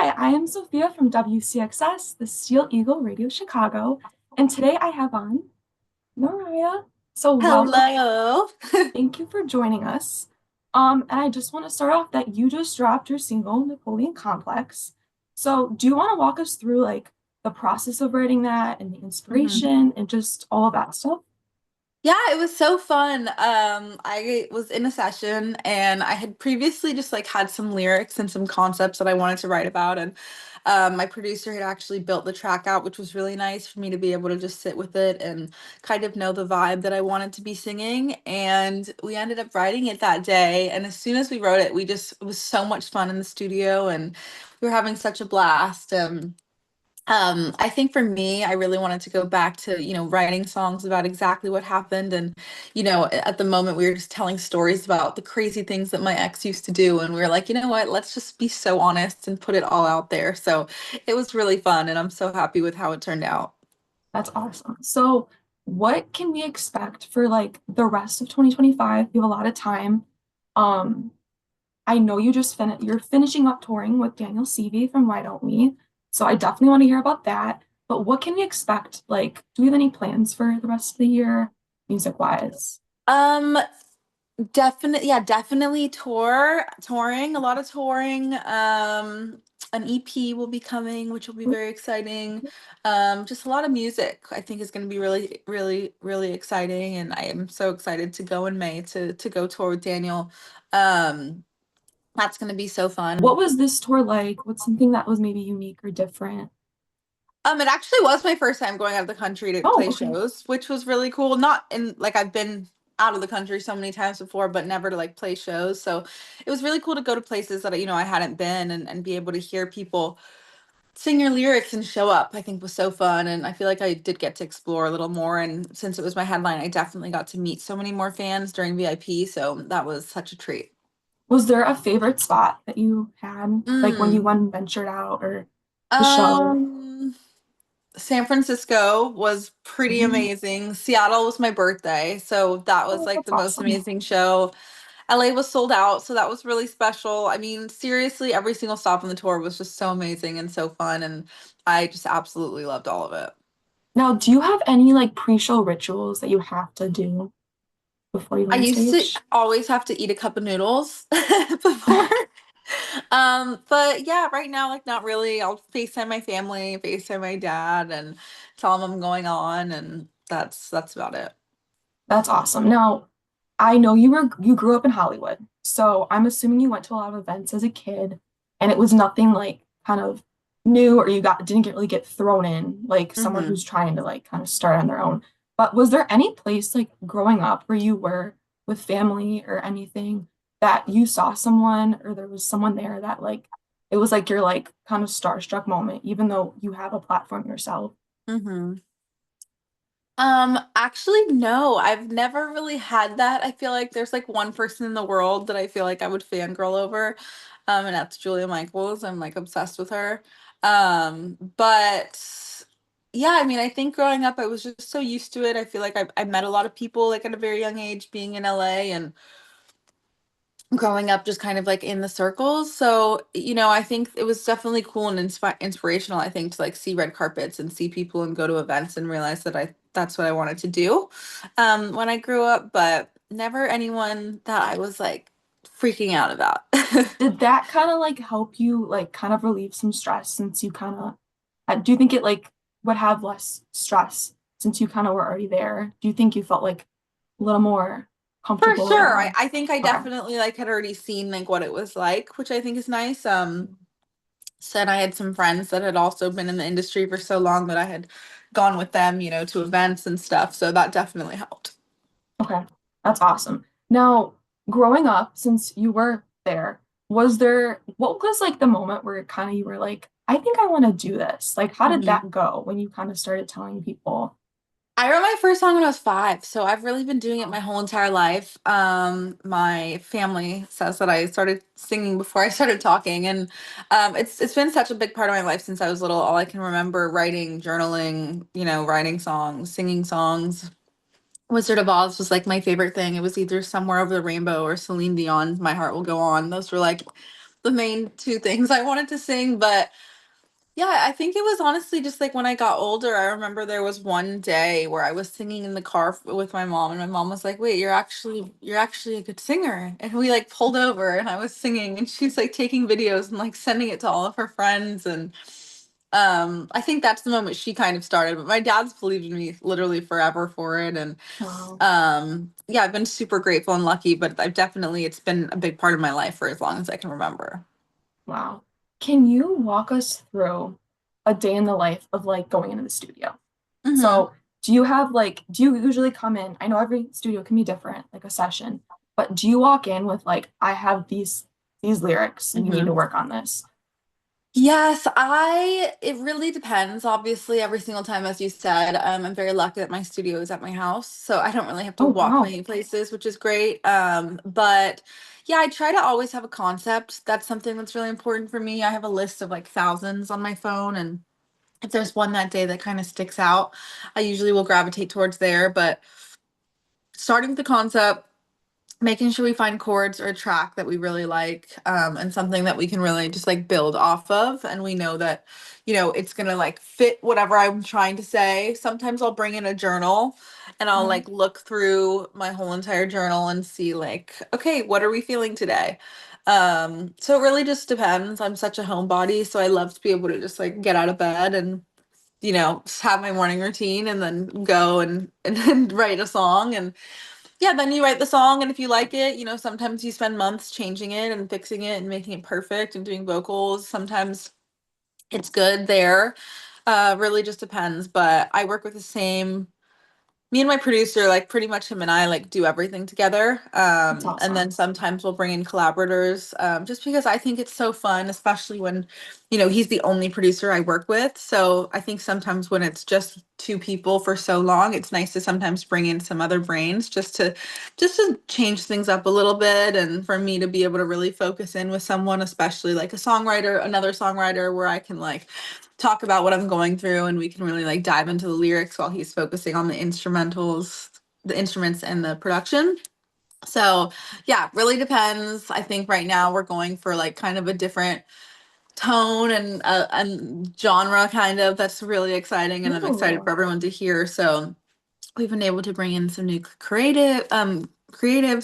Hi, I am Sophia from WCXS, the Steel Eagle Radio Chicago, and today I have on NERIAH. So welcome. Hello. Thank you for joining us. And I just want to start off that you just dropped your single, Napoleon Complex. So do you want to walk us through like the process of writing that and the Mhm. inspiration and just all of that stuff? Yeah, it was so fun. I was in a session and I had previously just like had some lyrics and some concepts that I wanted to write about. And my producer had actually built the track out, which was really nice for me to be able to just sit with it and kind of know the vibe that I wanted to be singing. And we ended up writing it that day. And as soon as we wrote it, it was so much fun in the studio and we were having such a blast. I think for me, I really wanted to go back to, writing songs about exactly what happened. And, at the moment we were just telling stories about the crazy things that my ex used to do. And we were like, you know what, let's just be so honest and put it all out there. So it was really fun and I'm so happy with how it turned out. That's awesome. So what can we expect for like the rest of 2025? We have a lot of time. Um, I know you're finishing up touring with Daniel Seavey from Why Don't We? So I definitely want to hear about that. But what can we expect? Like, do we have any plans for the rest of the year, music wise? Um, definitely touring, a lot of touring. An EP will be coming, which will be very exciting. Just a lot of music, I think is going to be really, really, really exciting, and I am so excited to go in May to go tour with Daniel. Um, that's going to be so fun. What was this tour like? What's something that was maybe unique or different? It actually was my first time going out of the country to Oh, play okay. shows, which was really cool. Not in like I've been out of the country so many times before, but never to like play shows. So it was really cool to go to places that I hadn't been and be able to hear people sing your lyrics and show up. I think was so fun, and I feel like I did get to explore a little more. And since it was my headline, I definitely got to meet so many more fans during VIP. So that was such a treat. Was there a favorite spot that you had, like when you Mm. went and ventured out or the show? Um, San Francisco was pretty Mhm. amazing. Seattle was my birthday, so that was Oh, like that's the most awesome. amazing show. LA was sold out, so that was really special. I mean, seriously, every single stop on the tour was just so amazing and so fun, and I just absolutely loved all of it. Now, do you have any like pre-show rituals that you have to do before you go I on used to stage? always have to eat a cup of noodles before. But yeah, right now, like not really. I'll FaceTime my family, FaceTime my dad, and tell them I'm going on, and that's about it. That's awesome. Now, I know you grew up in Hollywood, so I'm assuming you went to a lot of events as a kid, and it was nothing like kind of new or you got didn't get really get thrown in like someone Hmm. who's trying to like kind of start on their own. But was there any place like growing up where you were with family or anything that you saw someone or there was someone there that like it was like your like kind of starstruck moment, even though you have a platform yourself? Hmm. Actually, no, I've never really had that. I feel like there's like one person in the world that I feel like I would fangirl over, and that's Julia Michaels. I'm like obsessed with her. But yeah, I mean, I think growing up, I was just so used to it. I feel like I met a lot of people like at a very young age being in LA and growing up just kind of like in the circles. So, I think it was definitely cool and inspirational, I think, to like see red carpets and see people and go to events and realize that that's what I wanted to do when I grew up, but never anyone that I was like freaking out about. Did that kind of like help you like kind of relieve some stress since you kind of do you think it like would have less stress since you kind of were already there? Do you think you felt like a little more For comfortable sure. I, around? I think I Okay. definitely like had already seen like what it was like, which I think is nice. Said I had some friends that had also been in the industry for so long that I had gone with them, to events and stuff. So that definitely helped. Okay. That's awesome. Now, growing up, since you were there, was there what was like the moment where kind of you were like, I think I want to do this? Like, how did Mhm. that go when you kind of started telling people? I wrote my first song when I was 5, so I've really been doing it my whole entire life. My family says that I started singing before I started talking, and it's been such a big part of my life since I was little. All I can remember writing, journaling, writing songs, singing songs. Wizard of Oz was like my favorite thing. It was either Somewhere Over the Rainbow or Celine Dion's My Heart Will Go On. Those were like the main two things I wanted to sing. But yeah, I think it was honestly just like when I got older, I remember there was one day where I was singing in the car with my mom, and my mom was like, "Wait, you're actually a good singer." And we like pulled over and I was singing, and she's like taking videos and like sending it to all of her friends. And I think that's the moment she kind of started, but my dad's believed in me literally forever for it. And Wow. yeah, I've been super grateful and lucky, but I've definitely it's been a big part of my life for as long as I can remember. Wow. Can you walk us through a day in the life of like going into the studio? Mm-hmm. So, do you have like, do you usually come in? I know every studio can be different, like a session, but do you walk in with like, I have these lyrics and you need to work on this? Yes, it really depends. Obviously, every single time, as you said, I'm very lucky that my studio is at my house, so I don't really have to Oh, walk wow. many places, which is great. But yeah, I try to always have a concept. That's something that's really important for me. I have a list of like thousands on my phone, and if there's one that day that kind of sticks out, I usually will gravitate towards there. But starting with the concept, making sure we find chords or a track that we really like, and something that we can really just like build off of, and we know that it's gonna like fit whatever I'm trying to say. Sometimes I'll bring in a journal and I'll Yeah. like look through my whole entire journal and see like, okay, what are we feeling today? So it really just depends. I'm such a homebody, so I love to be able to just like get out of bed and just have my morning routine and then go and then write a song. And yeah, then you write the song, and if you like it, sometimes you spend months changing it and fixing it and making it perfect and doing vocals. Sometimes it's good there. Really just depends. But I work with the same me and my producer, like pretty much him and I like do everything together. That's And then awesome. sometimes we'll bring in collaborators, just because I think it's so fun, especially when, he's the only producer I work with. So I think sometimes when it's just two people for so long, it's nice to sometimes bring in some other brains just to change things up a little bit, and for me to be able to really focus in with someone, especially like a songwriter, another songwriter, where I can like talk about what I'm going through, and we can really like dive into the lyrics while he's focusing on the instrumentals, the instruments and the production. So, yeah, really depends. I think right now we're going for like kind of a different tone and genre kind of that's really exciting, and I'm excited for Ooh. everyone to hear. So, we've been able to bring in some new creatives,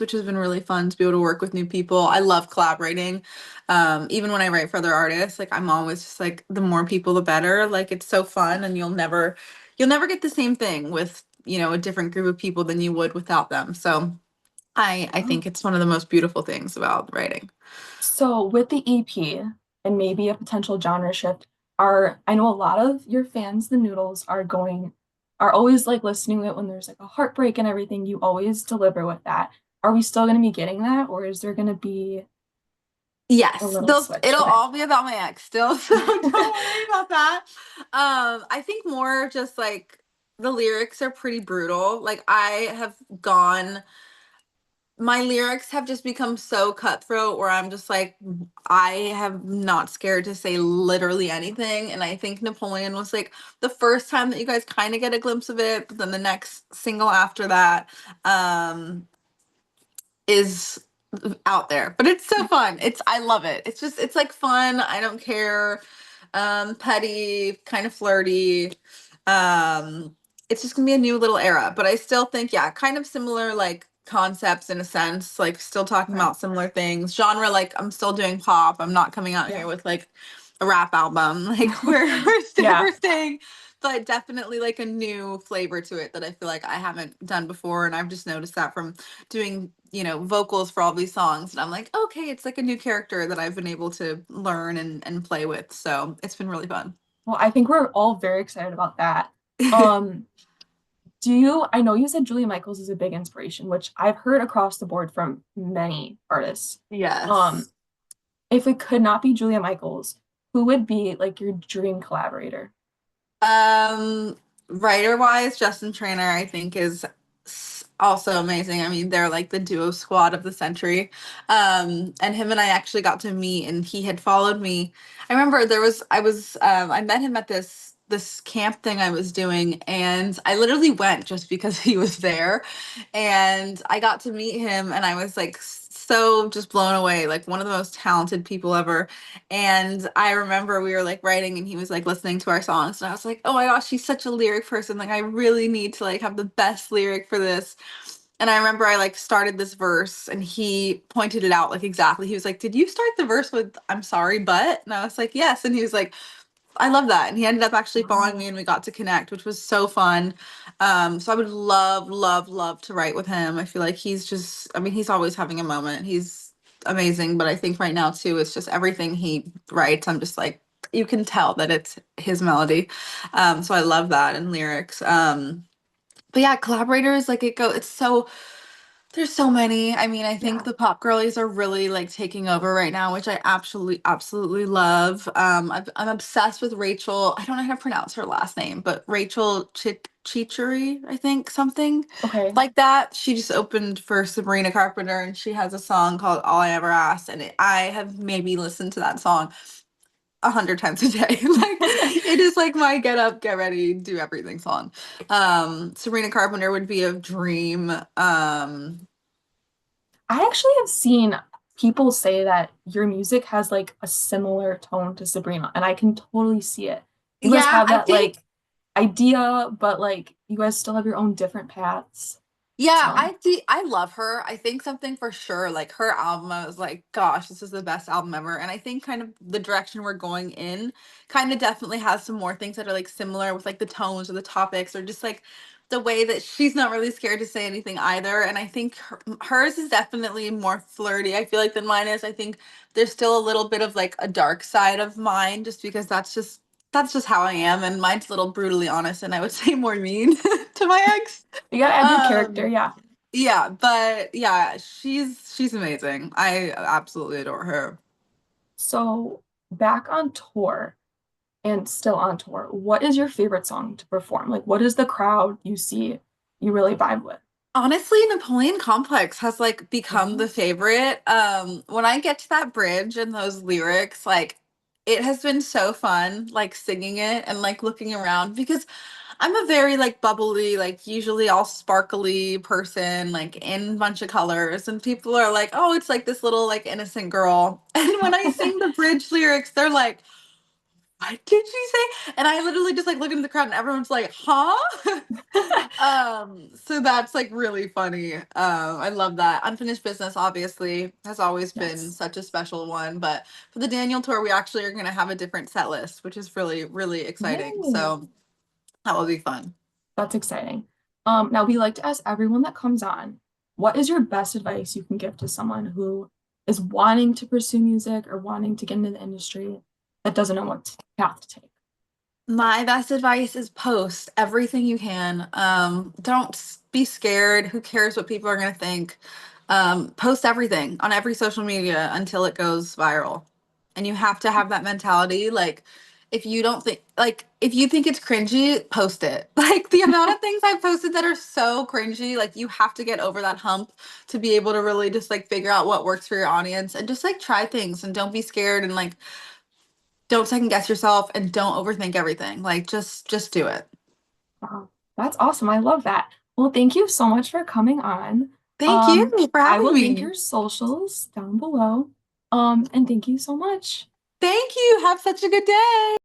which has been really fun to be able to work with new people. I love collaborating. Even when I write for other artists, like I'm always just like the more people the better. Like it's so fun, and you'll never get the same thing with a different group of people than you would without them. So I Wow. think it's one of the most beautiful things about writing. So with the EP and maybe a potential genre shift, I know a lot of your fans, the Noodles, are always like listening to it when there's like a heartbreak and everything. You always deliver with that. Are we still going to be getting that, or is there going to be a Yes, little they'll switch? it'll Okay. all be about my ex still, so don't worry about that. I think more just like the lyrics are pretty brutal. Like my lyrics have just become so cutthroat where I'm just like, I have not scared to say literally anything. And I think Napoleon was like the first time that you guys kind of get a glimpse of it, but then the next single after that, is out there, but it's so fun. I love it. It's like fun. I don't care. Petty, kind of flirty. Um, it's just gonna be a new little era, but I still think, yeah, kind of similar like concepts in a sense, like still talking Right. about similar things. Genre, like I'm still doing pop. I'm not coming out Yeah. here with like a rap album. Like Yeah. we're staying, but definitely like a new flavor to it that I feel like I haven't done before. And I've just noticed that from doing, vocals for all these songs. And I'm like, okay, it's like a new character that I've been able to learn and play with. So it's been really fun. Well, I think we're all very excited about that. Um, I know you said Julia Michaels is a big inspiration, which I've heard across the board from many artists. Um, Yes. if it could not be Julia Michaels, who would be like your dream collaborator? Um, Writer wise, Justin Trainer, I think, is also amazing. I mean, they're like the duo squad of the century. And him and I actually got to meet, and he had followed me. I remember I met him at this camp thing I was doing, and I literally went just because he was there. And I got to meet him, and I was like so just blown away, like one of the most talented people ever. And I remember we were like writing and he was like listening to our songs and I was like, oh my gosh, she's such a lyric person. Like I really need to like have the best lyric for this. And I remember I like started this verse and he pointed it out like exactly. He was like, did you start the verse with I'm sorry, but? And I was like, yes. And he was like, I love that. And he ended up actually following Wow. me and we got to connect, which was so fun. So I would love, love, love to write with him. I feel like he's just, I mean, he's always having a moment. He's amazing. But I think right now too, it's just everything he writes. I'm just like, you can tell that it's his melody. So I love that and lyrics. But yeah, collaborators, like it's so, there's so many. I mean, I think Yeah. the pop girlies are really like taking over right now, which I absolutely, absolutely love. I'm obsessed with Rachel. I don't know how to pronounce her last name, but Rachel Chichery, I think, something Okay. like that. She just opened for Sabrina Carpenter, and she has a song called "All I Ever Asked," and I have maybe listened to that song 100 times a day. Like it is like my get up, get ready, do everything song. Sabrina Carpenter would be a dream. I actually have seen people say that your music has like a similar tone to Sabrina, and I can totally see it. You guys Yeah, have I that think like idea, but like you guys still have your own different paths. yeah, So, I love her. I think something for sure, like her album, I was like, gosh, this is the best album ever. And I think kind of the direction we're going in kind of definitely has some more things that are like similar with like the tones or the topics or just like the way that she's not really scared to say anything either. And I think hers is definitely more flirty, I feel like, than mine is. I think there's still a little bit of like a dark side of mine just because that's just how I am. And mine's a little brutally honest and I would say more mean to my ex. you gotta add your character, Um, yeah. yeah, but yeah, she's amazing. I absolutely adore her. So, back on tour and still on tour, what is your favorite song to perform? Like, what is the crowd you see you really vibe with? Honestly, Napoleon Complex has like become the Oh. favorite. When I get to that bridge and those lyrics, like it has been so fun like singing it and like looking around because I'm a very like bubbly, like usually all sparkly person, like in a bunch of colors and people are like, "Oh, it's like this little like innocent girl." And when I sing the bridge lyrics, they're like, what did she say? And I literally just like look into the crowd and everyone's like, huh? So that's like really funny. I love that. Unfinished Business obviously has always been Yes. such a special one, but for the Daniel tour, we actually are gonna have a different set list, which is really, really exciting. Yay. So that will be fun. That's exciting. Now we like to ask everyone that comes on, what is your best advice you can give to someone who is wanting to pursue music or wanting to get into the industry that doesn't know what path to take? My best advice is post everything you can. Don't be scared. Who cares what people are going to think? Post everything on every social media until it goes viral. And you have to have that mentality. Like, if you don't think, like, if you think it's cringy, post it. Like, the amount of things I've posted that are so cringy, like, you have to get over that hump to be able to really just, like, figure out what works for your audience and just, like, try things and don't be scared and, like, don't second guess yourself and don't overthink everything. Like just do it. Wow, that's awesome. I love that. Well, thank you so much for coming on. Thank you Um, for I having will link me. your socials down below. And thank you so much. Thank you. Have such a good day.